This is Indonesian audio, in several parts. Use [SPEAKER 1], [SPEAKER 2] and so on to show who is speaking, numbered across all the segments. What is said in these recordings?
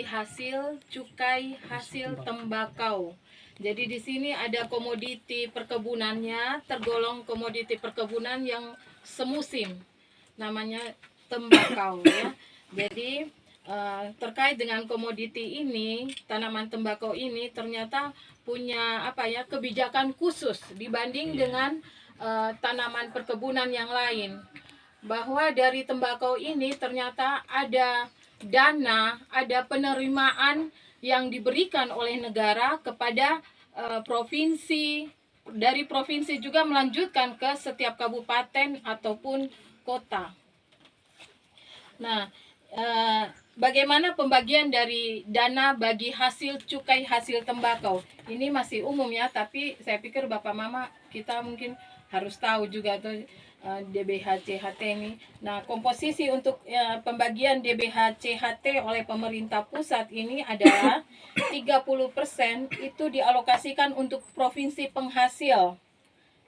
[SPEAKER 1] hasil cukai hasil tembakau. Jadi di sini ada komoditi perkebunannya, tergolong komoditi perkebunan yang semusim, namanya tembakau ya. Jadi terkait dengan komoditi ini, tanaman tembakau ini ternyata punya kebijakan khusus dibanding dengan tanaman perkebunan yang lain. Bahwa dari tembakau ini ternyata ada dana, ada penerimaan yang diberikan oleh negara kepada provinsi, dari provinsi juga melanjutkan ke setiap kabupaten ataupun kota. Nah, bagaimana pembagian dari dana bagi hasil cukai hasil tembakau? Ini masih umum ya, tapi saya pikir Bapak Mama kita mungkin harus tahu juga tuh DBH-CHT ini. Nah, komposisi untuk pembagian DBH-CHT oleh pemerintah pusat ini adalah 30% itu dialokasikan untuk provinsi penghasil.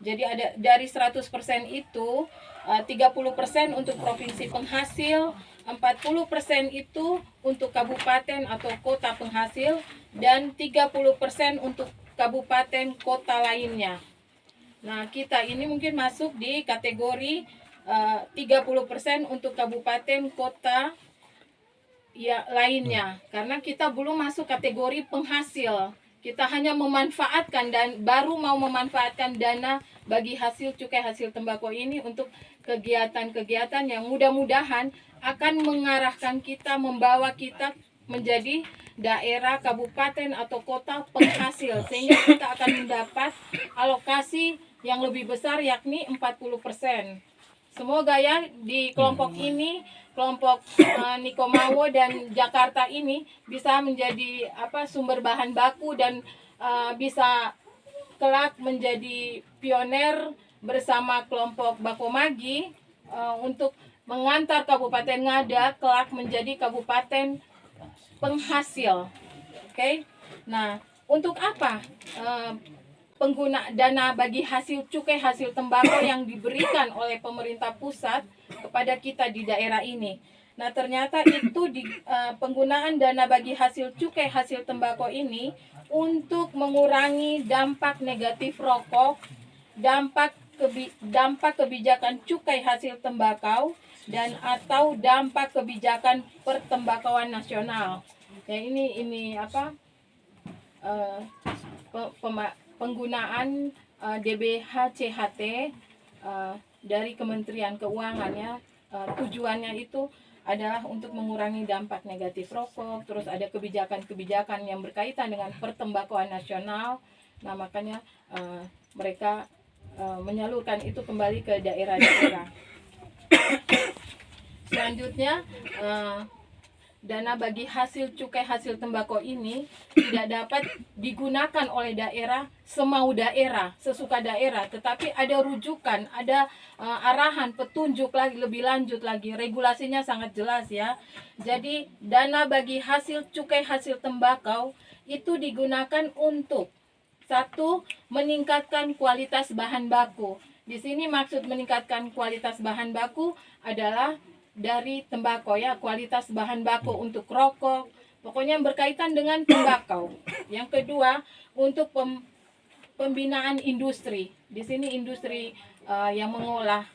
[SPEAKER 1] Jadi ada dari 100% itu 30% untuk provinsi penghasil, 40% itu untuk kabupaten atau kota penghasil, dan 30% untuk kabupaten kota lainnya. Nah, kita ini mungkin masuk di kategori 30% untuk kabupaten kota ya lainnya, karena kita belum masuk kategori penghasil. Kita hanya memanfaatkan dan baru mau memanfaatkan dana bagi hasil cukai hasil tembakau ini untuk kegiatan-kegiatan yang mudah-mudahan akan mengarahkan kita, membawa kita menjadi daerah, kabupaten atau kota penghasil, sehingga kita akan mendapat alokasi yang lebih besar, yakni 40%. Semoga ya di kelompok ini, kelompok Nikomawo dan Jakarta ini bisa menjadi sumber bahan baku dan bisa kelak menjadi pioner bersama kelompok Bakomagi untuk mengantar Kabupaten Ngada kelak menjadi kabupaten penghasil. Oke. Nah, untuk apa pengguna dana bagi hasil cukai hasil tembakau yang diberikan oleh pemerintah pusat kepada kita di daerah ini? Nah, ternyata itu penggunaan dana bagi hasil cukai hasil tembakau ini untuk mengurangi dampak negatif rokok, dampak kebijakan cukai hasil tembakau, dan atau dampak kebijakan pertembakauan nasional. Ya, ini penggunaan DBH-CHT dari Kementerian Keuangan ya. Tujuannya itu adalah untuk mengurangi dampak negatif rokok, terus ada kebijakan-kebijakan yang berkaitan dengan pertembakauan nasional. Nah, makanya mereka menyalurkan itu kembali ke daerah-daerah. Selanjutnya, dana bagi hasil cukai hasil tembakau ini tidak dapat digunakan oleh daerah semau daerah, sesuka daerah, tetapi ada rujukan, ada arahan, petunjuk lagi lebih lanjut lagi, regulasinya sangat jelas ya. Jadi dana bagi hasil cukai hasil tembakau itu digunakan untuk satu, meningkatkan kualitas bahan baku. Di sini maksud meningkatkan kualitas bahan baku adalah dari tembakau ya, kualitas bahan baku untuk rokok, pokoknya yang berkaitan dengan tembakau. Yang kedua, untuk pembinaan industri. Di sini industri yang mengolah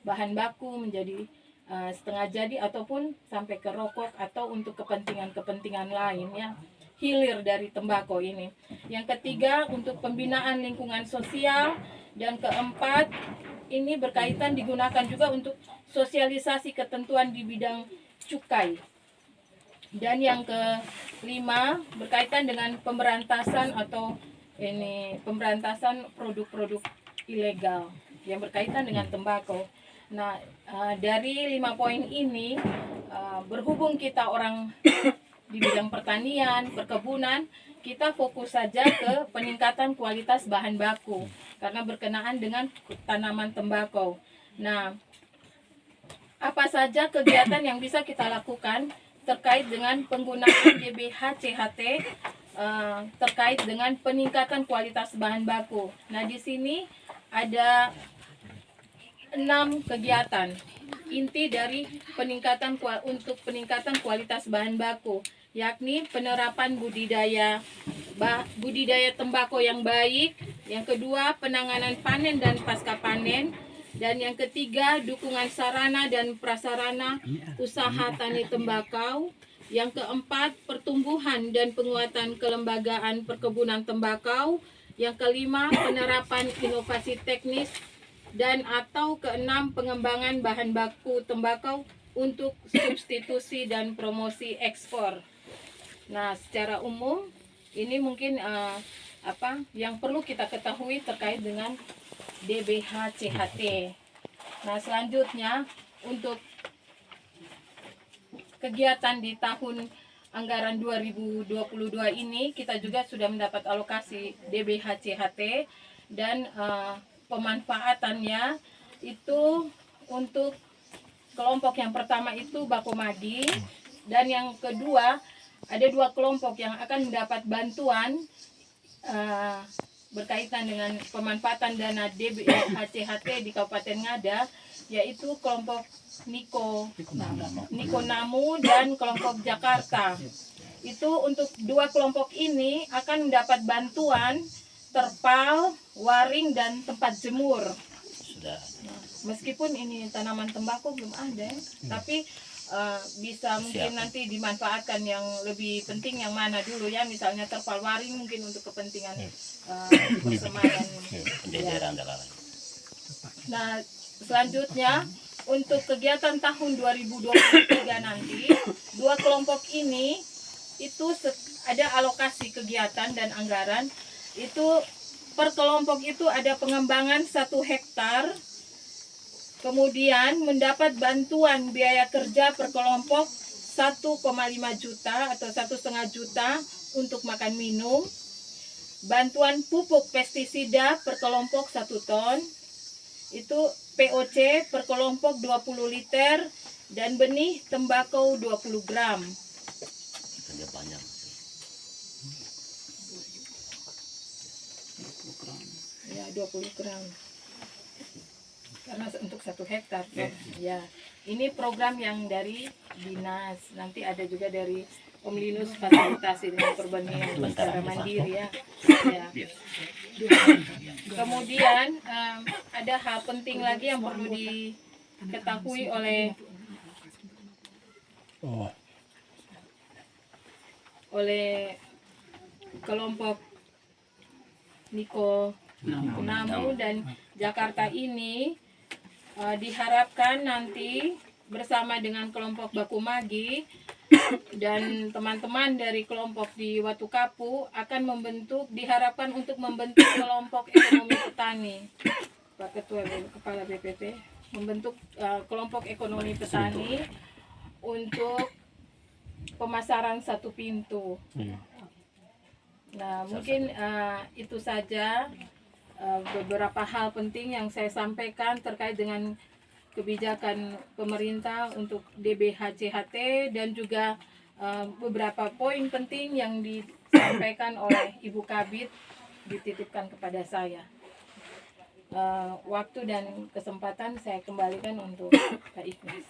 [SPEAKER 1] bahan baku menjadi setengah jadi ataupun sampai ke rokok atau untuk kepentingan-kepentingan lain ya, hilir dari tembakau ini. Yang ketiga, untuk pembinaan lingkungan sosial. Dan keempat, ini berkaitan digunakan juga untuk sosialisasi ketentuan di bidang cukai. Dan yang kelima, berkaitan dengan pemberantasan atau pemberantasan produk-produk ilegal yang berkaitan dengan tembakau. Nah, dari 5 poin ini, berhubung kita orang di bidang pertanian, perkebunan, kita fokus saja ke peningkatan kualitas bahan baku karena berkenaan dengan tanaman tembakau. Nah, apa saja kegiatan yang bisa kita lakukan terkait dengan penggunaan DBH-CHT terkait dengan peningkatan kualitas bahan baku. Nah, di sini ada 6 kegiatan. inti dari untuk peningkatan kualitas bahan baku, yakni penerapan budidaya tembakau yang baik, yang kedua penanganan panen dan pasca panen, dan yang ketiga dukungan sarana dan prasarana usaha tani tembakau, yang keempat pertumbuhan dan penguatan kelembagaan perkebunan tembakau, yang kelima penerapan inovasi teknis, dan atau keenam pengembangan bahan baku tembakau untuk substitusi dan promosi ekspor. Nah, secara umum ini mungkin yang perlu kita ketahui terkait dengan DBH-CHT. Nah, selanjutnya untuk kegiatan di tahun anggaran 2022 ini kita juga sudah mendapat alokasi DBH-CHT dan pemanfaatannya itu untuk kelompok yang pertama itu Bakomagi, dan yang kedua ada 2 kelompok yang akan mendapat bantuan berkaitan dengan pemanfaatan dana DBH-CHT di Kabupaten Ngada, yaitu kelompok Niko Namu dan kelompok Jakarta. Itu untuk 2 kelompok ini akan mendapat bantuan terpal, waring, dan tempat jemur. Nah, meskipun ini tanaman tembakau belum ada, tapi bisa mungkin nanti dimanfaatkan yang lebih penting yang mana dulu ya, misalnya terpal waring mungkin untuk kepentingan persemayan. Ya. Nah, selanjutnya untuk kegiatan tahun 2023 nanti 2 kelompok ini itu ada alokasi kegiatan dan anggaran. Itu per kelompok itu ada pengembangan 1 hektar, kemudian mendapat bantuan biaya kerja per kelompok 1,5 juta atau 1,5 juta untuk makan minum, bantuan pupuk pestisida per kelompok 1 ton, itu POC per kelompok 20 liter, dan benih tembakau 20 gram. Ya, 20 gram. Karena untuk 1 hektar. Ya. Ini program yang dari dinas. Nanti ada juga dari Omlinus fasilitasi dengan perbandingan secara mandiri ya. Ya. Kemudian ada hal penting lagi yang perlu diketahui oleh kelompok Niko Namu dan Jakarta ini, diharapkan nanti bersama dengan kelompok Bakumagi dan teman-teman dari kelompok di Watu Kapu akan diharapkan untuk membentuk kelompok ekonomi petani. Pak Ketua Kepala BPP membentuk kelompok ekonomi petani untuk pemasaran 1 pintu. Nah, mungkin itu saja beberapa hal penting yang saya sampaikan terkait dengan kebijakan pemerintah untuk DBH-CHT dan juga beberapa poin penting yang disampaikan oleh Ibu Kabid dititipkan kepada saya. Waktu dan kesempatan saya kembalikan untuk Pak Ignas.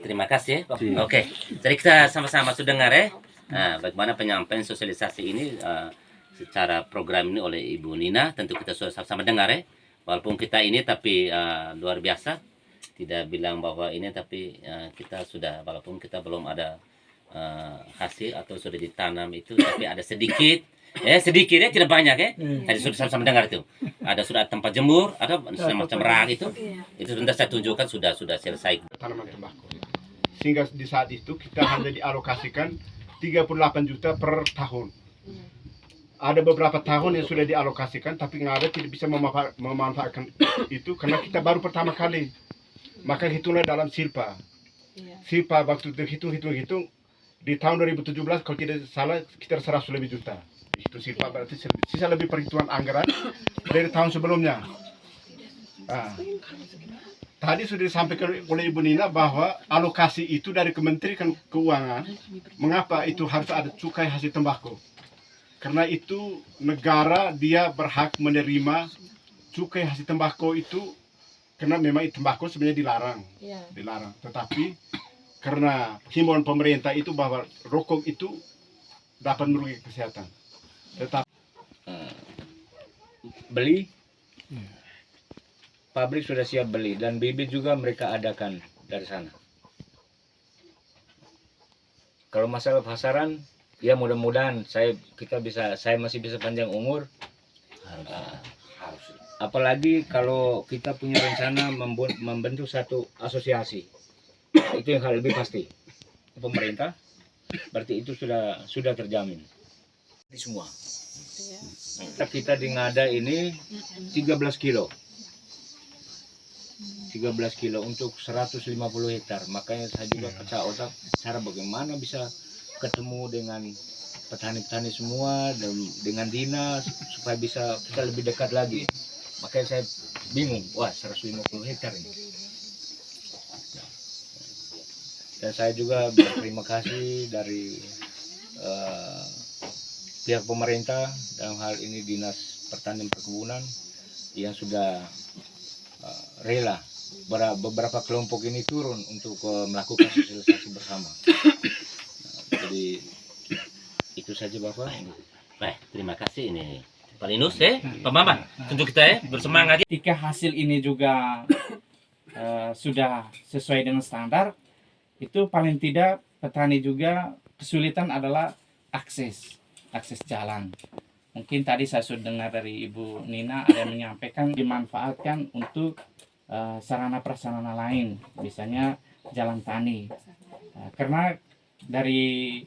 [SPEAKER 2] Terima kasih. Oke, jadi kita sama-sama sudah dengar ya. Nah, bagaimana penyampaian sosialisasi ini secara program ini oleh Ibu Nina, tentu kita sudah sama-sama dengar ya. Walaupun kita ini tapi luar biasa, tidak bilang bahwa ini tapi kita sudah, walaupun kita belum ada hasil atau sudah ditanam itu, tapi ada sedikit ya, tidak banyak ya. Tadi sudah sama-sama dengar itu. Ada sudah tempat jemur, ada semacam rak itu sudah saya tunjukkan sudah selesai.
[SPEAKER 3] Tanaman tembakau. Sehingga di saat itu kita hanya dialokasikan 38 juta per tahun. Ada beberapa tahun yang sudah dialokasikan, tapi Ngada tidak bisa memanfaatkan itu karena kita baru pertama kali. Maka hitunglah dalam silpa. Silpa waktu hitung di tahun 2017 kalau tidak salah sekitar 100 lebih juta. Itu silpa berarti sisa lebih perhitungan anggaran dari tahun sebelumnya. Tadi sudah disampaikan oleh Ibu Nina bahwa alokasi itu dari Kementerian Keuangan. Mengapa itu harus ada cukai hasil tembakau? Karena itu negara dia berhak menerima cukai hasil tembakau itu karena memang tembakau sebenarnya dilarang,
[SPEAKER 1] Iya.
[SPEAKER 3] dilarang. Tetapi karena himbauan pemerintah itu bahwa rokok itu dapat merugikan kesehatan. Tetapi
[SPEAKER 4] beli, pabrik sudah siap beli, dan bibit juga mereka adakan dari sana. Kalau masalah pasaran, ya mudah-mudahan saya masih bisa panjang umur. Apalagi kalau kita punya rencana membentuk satu asosiasi, itu yang hal lebih pasti. Pemerintah, berarti itu sudah terjamin di semua. Kita di Ngada ini 13 kilo. 13 kilo untuk 150 hektar. Makanya saya juga pecah otak cara bagaimana bisa ketemu dengan petani-petani semua dan dengan dinas supaya bisa kita lebih dekat lagi. Makanya saya bingung, wah 150 hektar ini. Dan saya juga berterima kasih dari pihak pemerintah, dalam hal ini Dinas Pertanian Perkebunan, yang sudah rela beberapa kelompok ini turun untuk melakukan sosialisasi bersama. Jadi itu saja Bapak.
[SPEAKER 2] Baik, terima kasih ini Pak Linus Pak Maman. Tentu kita bersemangat.
[SPEAKER 5] Ketika hasil ini juga sudah sesuai dengan standar, itu paling tidak petani juga kesulitan adalah akses jalan. Mungkin tadi saya sudah dengar dari Ibu Nina ada yang menyampaikan dimanfaatkan untuk sarana prasarana lain, misalnya jalan tani. Karena dari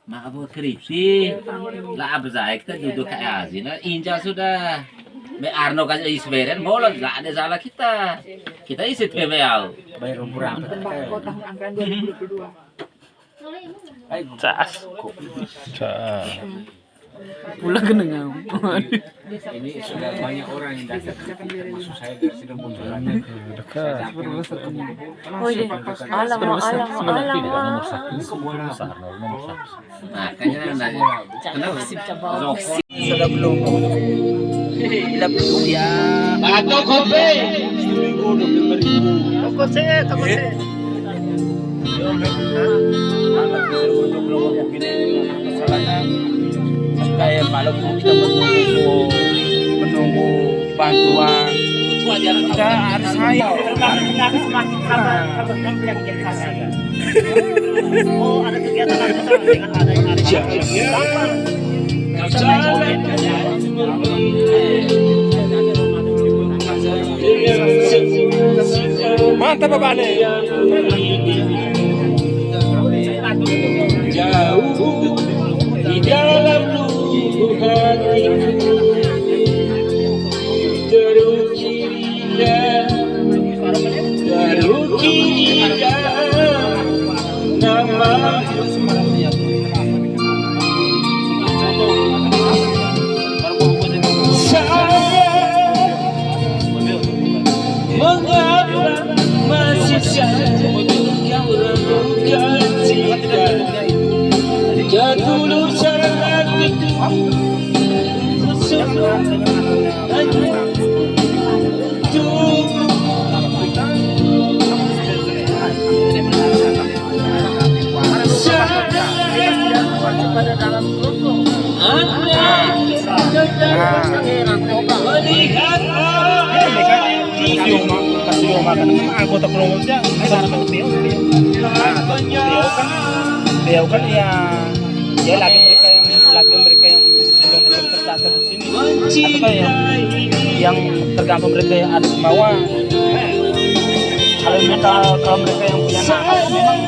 [SPEAKER 2] Maaf skripsi lah abzai kita duduk kayak azina inja sudah me Arno kasih isberen bolot lah ada salah kita isi PBAU
[SPEAKER 4] Bayar berapa?
[SPEAKER 6] Tembakau tahun anggaran 2022.
[SPEAKER 7] Pulang ke Nengau.
[SPEAKER 4] Ini sudah banyak orang yang datang. Maksud saya dari sini munculannya.
[SPEAKER 6] Oh iya, alamak.
[SPEAKER 2] makanya nanya kenapa sih
[SPEAKER 7] Sudah belum. Bila belum ya.
[SPEAKER 3] atau kopi
[SPEAKER 7] Kayak malam kita menunggu bantuan. Kita harus sayang.
[SPEAKER 8] Oh, ada kegiatan apa dengan adanya hari
[SPEAKER 7] Mantap Pak Ale.
[SPEAKER 8] jauh di dalam lubuk hati terukir indah nama mengapa masih saja kau ragukan cinta ketulusan hatiku semua hanya untukmu melihat
[SPEAKER 7] Anggota kelompoknya beliau kan ya lagi mereka yang belum terdata di sini atau yang tergantung mereka yang ada di bawah. Kalau mereka yang punya nakal memang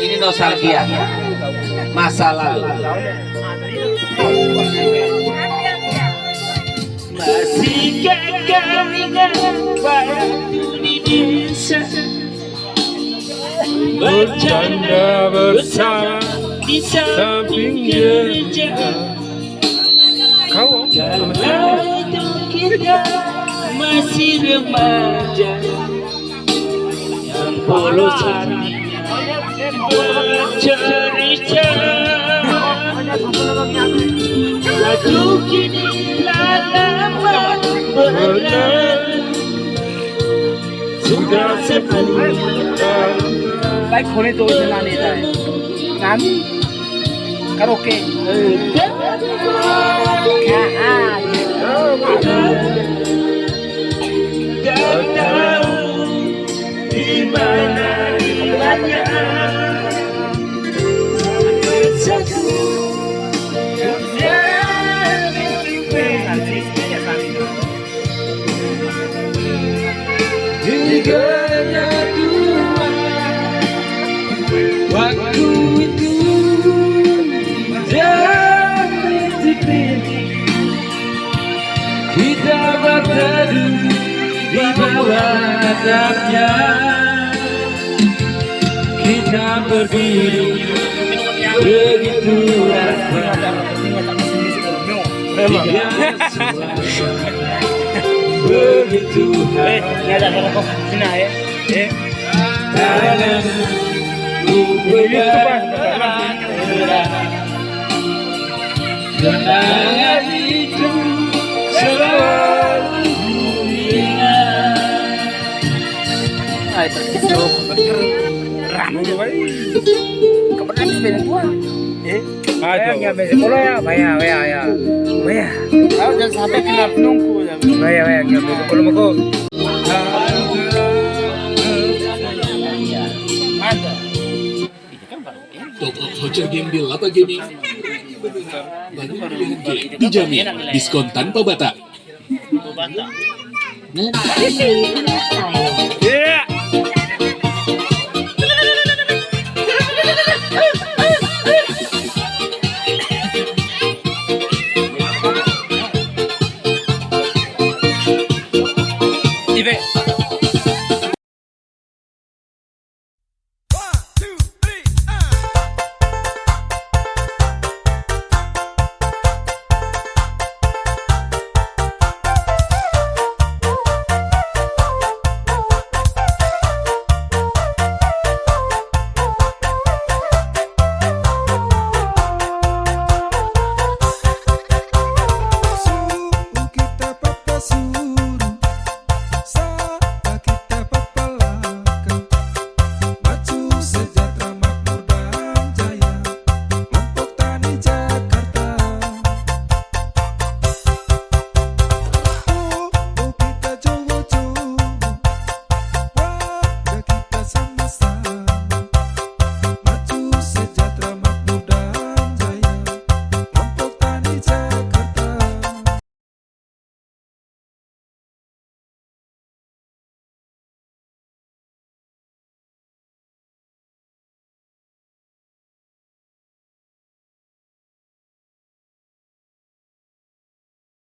[SPEAKER 2] ini nostalgia masa lalu
[SPEAKER 8] masihkah kau ingat waktu di desa bercanda bersama di samping gereja kalau itu kita masih remaja yang polos hatinya bercerita. Aku kini lama berlalu, sudah sebulan.
[SPEAKER 7] Baik kone to nani dai. Nan karaoke.
[SPEAKER 8] Tak tahu di mana dia. Satu Tiganya dua, waktu itu detik-detik kita berteduh di bawah atapnya, kita berdiri begitu rapat. Begitu dalam ku pegang kenangan itu selalu ingat.
[SPEAKER 7] Kapan sepeda tua?
[SPEAKER 4] Ayo, sekolah ya, bayar.
[SPEAKER 7] Tahu jangan sampai kena penunggu.
[SPEAKER 4] Bayar, sekolah mau kok.
[SPEAKER 9] Top up voucher game di Lapa Gaming. Baru pilihan game dijamin diskon tanpa batas.
[SPEAKER 8] Yeah.